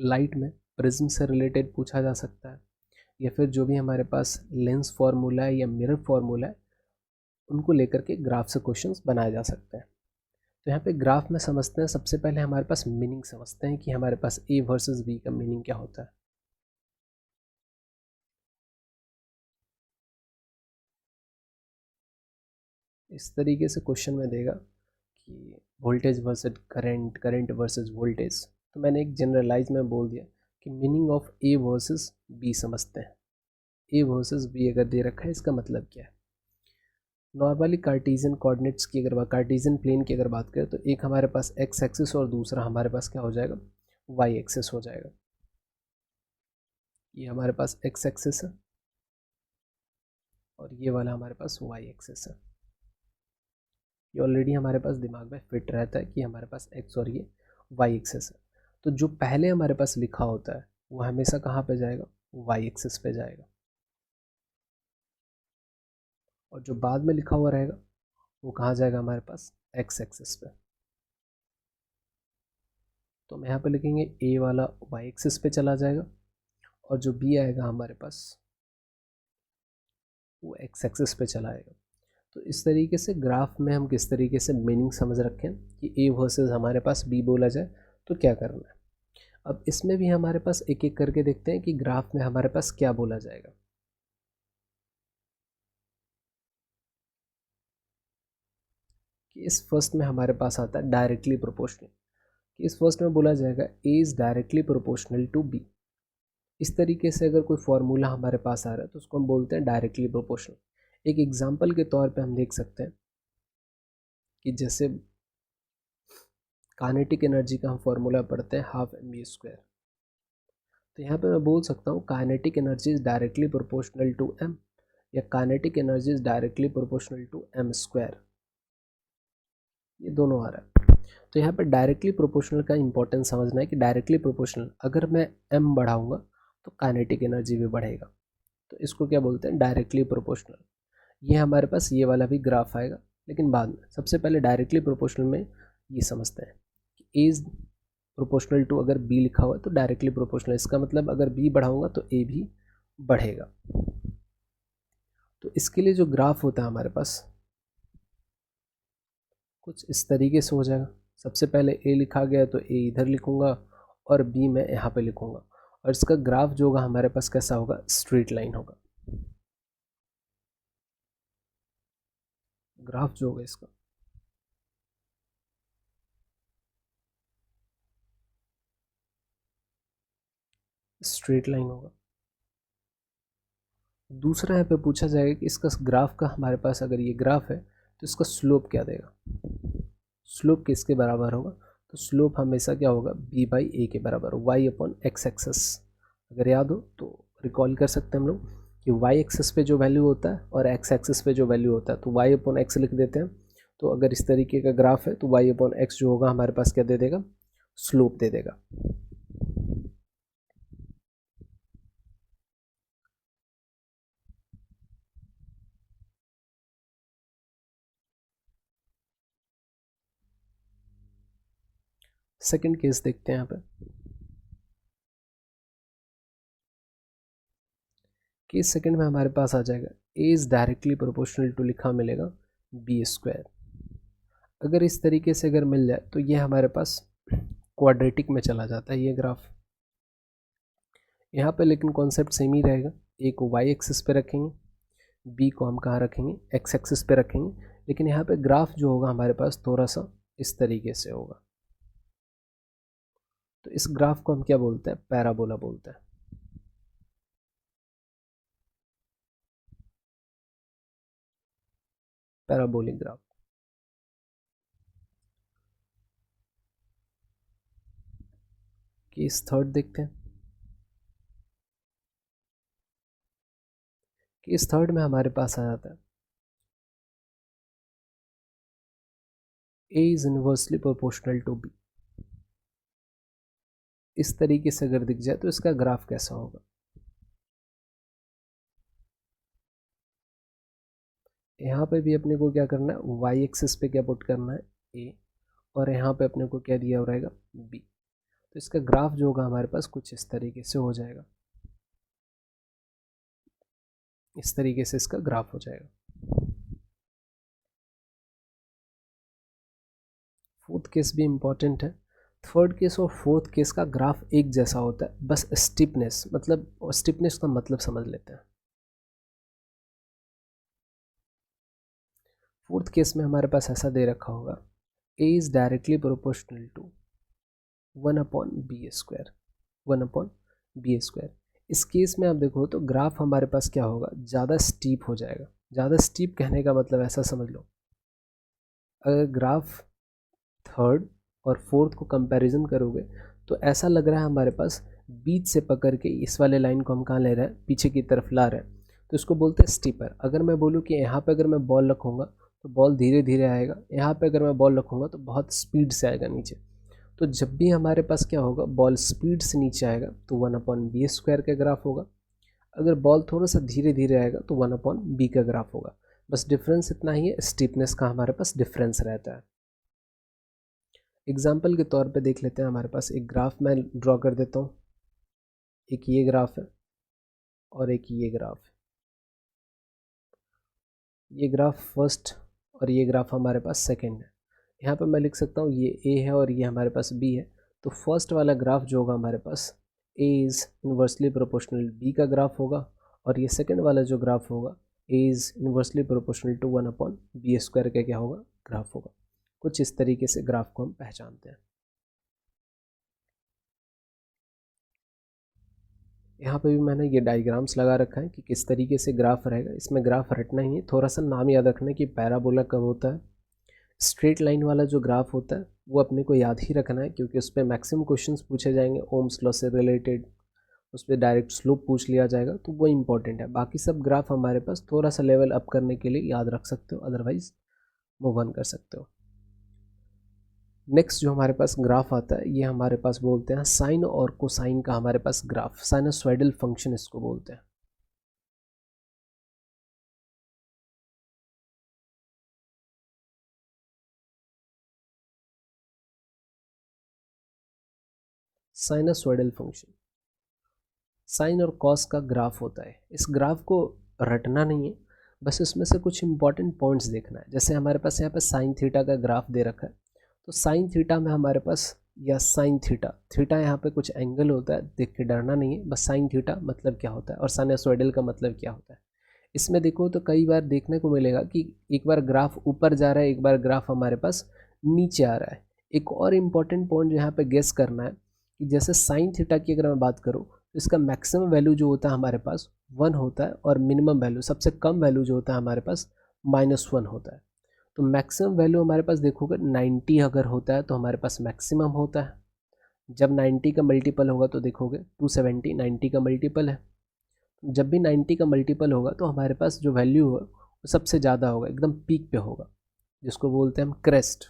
लाइट में प्रिज्म से रिलेटेड पूछा जा सकता है, या फिर जो भी हमारे पास लेंस फार्मूला है या मिरर फार्मूला है, उनको लेकर के ग्राफ से क्वेश्चंस बनाए जा सकते हैं। तो यहाँ पे ग्राफ में समझते हैं, सबसे पहले हमारे पास मीनिंग समझते हैं कि हमारे पास ए वर्सेस बी का मीनिंग क्या होता है। इस तरीके से क्वेश्चन में देगा कि voltage versus current, current versus voltage, तो मैंने एक जनरलाइज में बोल दिया कि meaning of A versus B समझते हैं। ए वर्सेस बी अगर दे रखा है, इसका मतलब क्या है। नॉर्मली कार्टेशियन कोऑर्डिनेट्स की अगर कार्टेशियन प्लेन की अगर बात करें, तो एक हमारे पास एक्स एक्सिस और दूसरा हमारे पास क्या हो जाएगा, वाई एक्सिस हो जाएगा। ये हमारे पास एक्स एक्सिस है और ये वाला हमारे पास वाई एक्सिस है। ये ऑलरेडी हमारे पास दिमाग में फिट रहता है कि हमारे पास एक्स और ये वाई एक्सिस है। तो जो पहले हमारे पास लिखा होता है वो हमेशा कहाँ पे जाएगा, वाई एक्सिस पे जाएगा, और जो बाद में लिखा हुआ रहेगा वो कहाँ जाएगा, हमारे पास एक्स एक्सिस पे। तो हम यहाँ पे लिखेंगे ए वाला वाई एक्सिस पे चला जाएगा और जो बी आएगा हमारे पास वो एक्स एक्सिस पे चला आएगा। तो इस तरीके से ग्राफ में हम किस तरीके से मीनिंग समझ रखें कि ए वर्सेस हमारे पास बी बोला जाए तो क्या करना है। अब इसमें भी हमारे पास एक एक करके देखते हैं कि ग्राफ में हमारे पास क्या बोला जाएगा। कि इस फर्स्ट में हमारे पास आता है डायरेक्टली प्रोपोर्शनल। कि इस फर्स्ट में बोला जाएगा A is directly proportional to B. इस तरीके से अगर कोई फॉर्मूला हमारे पास आ रहा है तो उसको हम बोलते हैं डायरेक्टली प्रोपोर्शनल। एक एग्जांपल के तौर पे हम देख सकते हैं कि जैसे काइनेटिक एनर्जी का हम फॉर्मूला पढ़ते हैं हाफ एम वी स्क्वायर। तो यहाँ पे मैं बोल सकता हूँ kinetic energy is directly proportional to m, या kinetic energy is directly proportional to m square. ये दोनों आ रहा है। तो यहाँ पर डायरेक्टली प्रोपोर्शनल का इंपॉर्टेंस समझना है कि डायरेक्टली प्रोपोर्शनल अगर मैं एम बढ़ाऊंगा तो काइनेटिक एनर्जी भी बढ़ेगा। तो इसको क्या बोलते हैं, डायरेक्टली प्रोपोर्शनल। ये हमारे पास ये वाला भी ग्राफ आएगा, लेकिन बाद में। सबसे पहले डायरेक्टली प्रोपोर्शनल में ये समझते हैं कि ए इज प्रोपोर्शनल टू, अगर बी लिखा हुआ है तो डायरेक्टली प्रोपोर्शनल, इसका मतलब अगर बी बढ़ाऊंगा तो ए भी बढ़ेगा। तो इसके लिए जो ग्राफ होता है हमारे पास कुछ इस तरीके से हो जाएगा। सबसे पहले ए लिखा गया तो ए इधर लिखूंगा और बी मैं यहाँ पे लिखूंगा, और इसका ग्राफ जो होगा हमारे पास कैसा होगा, स्ट्रेट लाइन होगा। ग्राफ जो होगा इसका स्ट्रेट लाइन होगा। दूसरा यहाँ पे पूछा जाएगा कि इसका ग्राफ का, हमारे पास अगर ये ग्राफ है तो इसका स्लोप क्या देगा। स्लोप किसके बराबर होगा, तो स्लोप हमेशा क्या होगा, बी बाई ए के बराबर, वाई अपॉन एक्स एक्सेस। अगर याद हो तो रिकॉल कर सकते हैं हम लोग कि वाई एक्सेस पे जो वैल्यू होता है और एक्स एक्सेस पे जो वैल्यू होता है, तो वाई अपॉन एक्स लिख देते हैं। तो अगर इस तरीके का ग्राफ है तो वाई अपॉन एक्स जो होगा हमारे पास क्या दे देगा, स्लोप दे देगा। सेकंड केस देखते हैं यहाँ पे। केस सेकंड में हमारे पास आ जाएगा ए इज डायरेक्टली प्रोपोर्शनल टू, लिखा मिलेगा बी स्क्वायर। अगर इस तरीके से अगर मिल जाए तो ये हमारे पास क्वाड्रेटिक में चला जाता है ये ग्राफ। यहाँ पे लेकिन कॉन्सेप्ट सेम ही रहेगा, ए को वाई एक्सिस पे रखेंगे, बी को हम कहाँ रखेंगे, एक्स एक्सिस पे रखेंगे। लेकिन यहाँ पे ग्राफ जो होगा हमारे पास थोड़ा सा इस तरीके से होगा। तो इस ग्राफ को हम क्या बोलते हैं, पैराबोला बोलते हैं। Parabolic graph. केस थर्ड देखते हैं। केस थर्ड में हमारे पास आ जाता है a is inversely proportional to B. इस तरीके से अगर दिख जाए तो इसका ग्राफ कैसा होगा। यहाँ पे भी अपने को क्या करना है, वाई एक्सिस पे क्या पुट करना है, ए, और यहाँ पे अपने को क्या दिया हो रहेगा, बी। तो इसका ग्राफ जो होगा हमारे पास कुछ इस तरीके से हो जाएगा। इस तरीके से इसका ग्राफ हो जाएगा। फोर्थ केस भी इम्पॉर्टेंट है। थर्ड केस और फोर्थ केस का ग्राफ एक जैसा होता है, बस स्टिपनेस, मतलब स्टिपनेस का मतलब समझ लेते हैं। फोर्थ केस में हमारे पास ऐसा दे रखा होगा, a is directly proportional to 1/b², 1/b²। इस केस में आप देखो तो ग्राफ हमारे पास क्या होगा, ज़्यादा स्टीप हो जाएगा। ज़्यादा स्टीप कहने का मतलब ऐसा समझ लो, अगर ग्राफ थर्ड और फोर्थ को कंपैरिजन करोगे तो ऐसा लग रहा है हमारे पास बीच से पकड़ के इस वाले लाइन को हम कहाँ ले रहे हैं, पीछे की तरफ ला रहे हैं, तो इसको बोलते हैं स्टीपर। अगर मैं बोलूँ कि यहाँ पे अगर मैं बॉल रखूँगा तो बॉल धीरे धीरे आएगा, यहाँ पे अगर मैं बॉल रखूँगा तो बहुत स्पीड से आएगा नीचे। तो जब भी हमारे पास क्या होगा, बॉल स्पीड से नीचे आएगा तो 1/b² का ग्राफ होगा। अगर बॉल थोड़ा सा धीरे धीरे आएगा तो 1/b का ग्राफ होगा। बस डिफरेंस इतना ही है, स्टीपनेस का हमारे पास डिफरेंस रहता है। एग्जाम्पल के तौर पे देख लेते हैं, हमारे पास एक ग्राफ मैं ड्रॉ कर देता हूँ। एक ये ग्राफ है और एक ये ग्राफ है। ये ग्राफ फर्स्ट और ये ग्राफ हमारे पास सेकंड है। यहाँ पे मैं लिख सकता हूँ ये ए है और ये हमारे पास बी है। तो फर्स्ट वाला ग्राफ जो होगा हमारे पास a is inversely proportional b का ग्राफ होगा, और ये सेकंड वाला जो ग्राफ होगा a is inversely proportional to 1/b² का क्या होगा, ग्राफ होगा। कुछ इस तरीके से ग्राफ को हम पहचानते हैं। यहाँ पे भी मैंने ये डायग्राम्स लगा रखा है कि किस तरीके से ग्राफ रहेगा। इसमें ग्राफ रटना ही है, थोड़ा सा नाम याद रखना है कि पैराबोला कब होता है। स्ट्रेट लाइन वाला जो ग्राफ होता है वो अपने को याद ही रखना है, क्योंकि उस पर मैक्सिमम क्वेश्चंस पूछे जाएंगे ओम्स लॉ से रिलेटेड, उस पर डायरेक्ट स्लोप पूछ लिया जाएगा, तो वो इंपॉर्टेंट है। बाकी सब ग्राफ हमारे पास थोड़ा सा लेवल अप करने के लिए याद रख सकते हो, अदरवाइज मूव ऑन कर सकते हो। नेक्स्ट जो हमारे पास ग्राफ आता है ये हमारे पास बोलते हैं साइन और कोसाइन का हमारे पास ग्राफ, साइनसॉइडल फंक्शन इसको बोलते हैं। साइनसॉइडल फंक्शन साइन और कॉस का ग्राफ होता है। इस ग्राफ को रटना नहीं है, बस इसमें से कुछ इंपॉर्टेंट पॉइंट्स देखना है। जैसे हमारे पास यहाँ पे साइन थीटा का ग्राफ दे रखा है, तो साइन थीटा में हमारे पास, या साइन थीटा, थीटा यहाँ पे कुछ एंगल होता है, देख के डरना नहीं है, बस साइन थीटा मतलब क्या होता है और साइनसॉइडल का मतलब क्या होता है। इसमें देखो तो कई बार देखने को मिलेगा कि एक बार ग्राफ ऊपर जा रहा है, एक बार ग्राफ हमारे पास नीचे आ रहा है। एक और इम्पॉर्टेंट पॉइंट जो यहाँ पे गेस करना है कि जैसे साइन थीटा की अगर मैं बात करूँ तो इसका मैक्सिमम वैल्यू जो होता है हमारे पास 1 होता है, और मिनिमम वैल्यू, सबसे कम वैल्यू जो होता है हमारे पास -1 होता है। तो मैक्सिमम वैल्यू हमारे पास देखोगे 90 अगर होता है तो हमारे पास मैक्सिमम होता है। जब 90 का मल्टीपल होगा तो देखोगे 270 90 का मल्टीपल है। जब भी 90 का मल्टीपल होगा तो हमारे पास जो वैल्यू है वो सबसे ज़्यादा होगा, एकदम पीक पे होगा, जिसको बोलते हैं हम क्रेस्ट।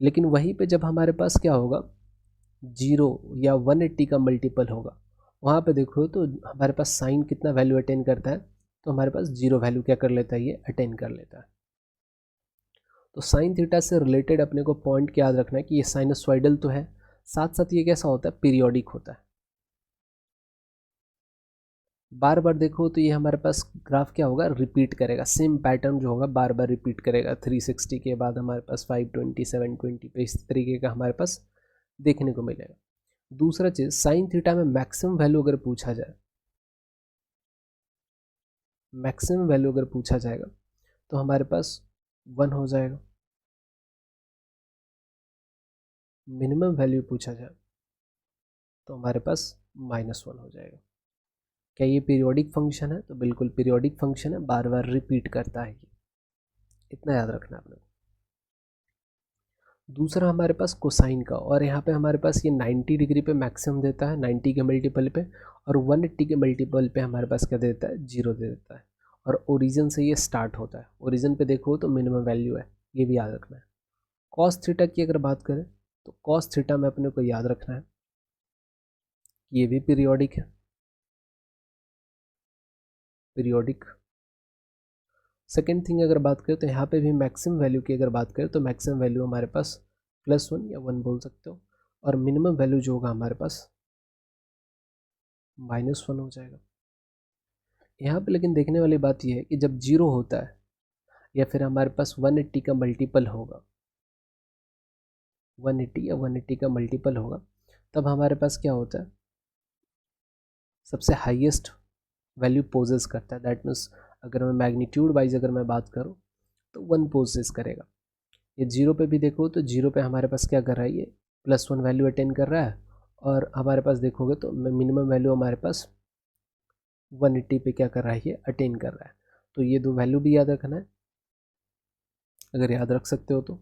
लेकिन वहीं पे जब हमारे पास क्या होगा, 0 या 180 का मल्टीपल होगा, वहाँ पे देखो तो हमारे पास साइन कितना वैल्यू अटेन करता है, तो हमारे पास 0 वैल्यू क्या कर लेता है, ये अटेन कर लेता है। तो साइन थीटा से रिलेटेड अपने को पॉइंट क्या याद रखना है कि ये साइनसॉइडल तो है, साथ साथ ये कैसा होता है, पीरियोडिक होता है। बार बार देखो तो ये हमारे पास ग्राफ क्या होगा, रिपीट करेगा, सेम पैटर्न जो होगा बार बार रिपीट करेगा। 360 के बाद हमारे पास 520 720 पे इस तरीके का हमारे पास देखने को मिलेगा। दूसरा चीज़, साइन थीटा में मैक्सिमम वैल्यू अगर पूछा जाए, मैक्सिमम वैल्यू अगर पूछा जाएगा तो हमारे पास 1 हो जाएगा। मिनिमम वैल्यू पूछा जाए तो हमारे पास -1 हो जाएगा। क्या ये पीरियोडिक फंक्शन है, तो बिल्कुल पीरियोडिक फंक्शन है, बार बार रिपीट करता है ये, इतना याद रखना आपने। दूसरा हमारे पास कोसाइन का, और यहाँ पे हमारे पास ये 90 डिग्री पे मैक्सिमम देता है 90 के मल्टीपल पे, और 180 के मल्टीपल पे हमारे पास क्या देता है, 0 दे देता है। और ओरिजिन से ये स्टार्ट होता है, ओरिजिन पे देखो तो मिनिमम वैल्यू है, ये भी याद रखना है। कॉस थीटा की अगर बात करें तो कॉस थीटा में अपने को याद रखना है कि ये भी पीरियोडिक है, पीरियोडिक। सेकेंड थिंग अगर बात करें तो यहाँ पे भी मैक्सिमम वैल्यू की अगर बात करें तो मैक्सिमम वैल्यू हमारे पास +1 या 1 बोल सकते हो, और मिनिमम वैल्यू जो होगा हमारे पास -1 हो जाएगा। यहाँ पे लेकिन देखने वाली बात यह है कि जब 0 होता है या फिर हमारे पास 180 का मल्टीपल होगा, 180 या 180 का मल्टीपल होगा, तब हमारे पास क्या होता है, सबसे हाईएस्ट वैल्यू पोजेस करता है। दैट मीन्स अगर मैं मैग्नीट्यूड वाइज अगर मैं बात करूँ तो 1 पोजेस करेगा। ये 0 पे भी देखो तो 0 पे हमारे पास क्या कर रहा है, ये +1 वैल्यू अटेन कर रहा है, और हमारे पास देखोगे तो मिनिमम वैल्यू हमारे पास 180 पे क्या कर रहा है, ये अटेन कर रहा है। तो ये दो वैल्यू भी याद रखना है, अगर याद रख सकते हो तो।